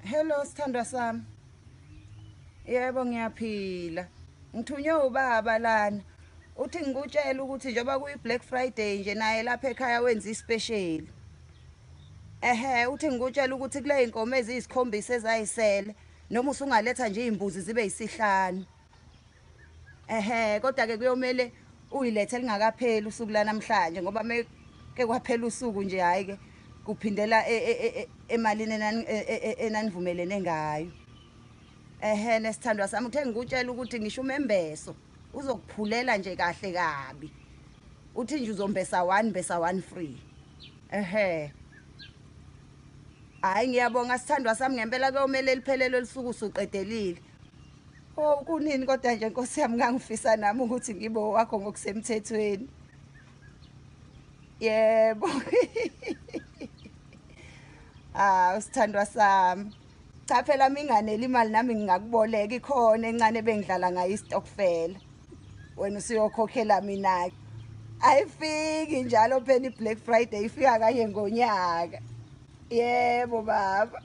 Hello sithandwa sami. Yebo ngiyaphila. Ngithunywe ubaba lana. Uthi ngikutshela ukuthi njoba kuyi Black Friday nje naye lapha ekhaya wenza ispecial. Uthi ngikutshela ukuthi kule inkomo eziyisikhombisa ezayisele noma usungaletha nje izimbuzi zibe yisihlanu. Kodwa ke kuyomele uyilethe lingakapheli usuku la namhlanje ngoba meke kwaphela usuku nje hayi ke kuphindela emalini enanivumelene ngayo. Nesithandwa sami uthe ngikutshela ukuthi ngisho umembeso uzokuphulela nje kahle kabi. Uthi nje uzombesa 1 besa 1 free. Hayi ngiyabonga sithandwa sami ngempela kuyomele liphelele lisuku usuqedelile. Oh kunini kodwa nje Nkosi yami ngangifisa nami ukuthi ngibe wakho ngokusemthethweni. Yebo. Usithandwa sami. Cha phela minganele imali nami ngingakuboleka ikhona encane bengidlala ngayo istokfela. Wena usiyokhokhela mina. Ayifiki njalo phela iBlack Friday ifika kanye ngonyaka. Yebo baba.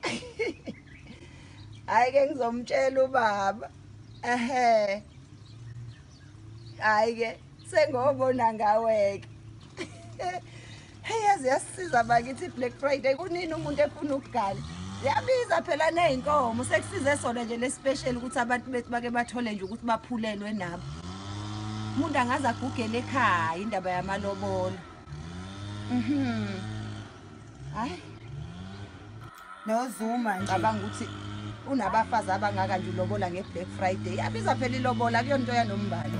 Hayi ke ngizomtshela ubaba. Hayi ke sengobona ngaweke. Hey yazi yasisiza bakithi iBlack Friday kunini umuntu efuna ukugala. Yabiza phela nezinkomo sekusize sona nje lespecial ukuthi abantu bethu bake bathole nje ukuthi baphulelwe nabo. Umuntu angaze agugele ekhaya indaba yamalobola. Hayi. Nozuma nje cabanga ukuthi unabafazi abangaka nje ulobola ngeBlack Friday. Yabiza phela ilobola kuyonto yanombali.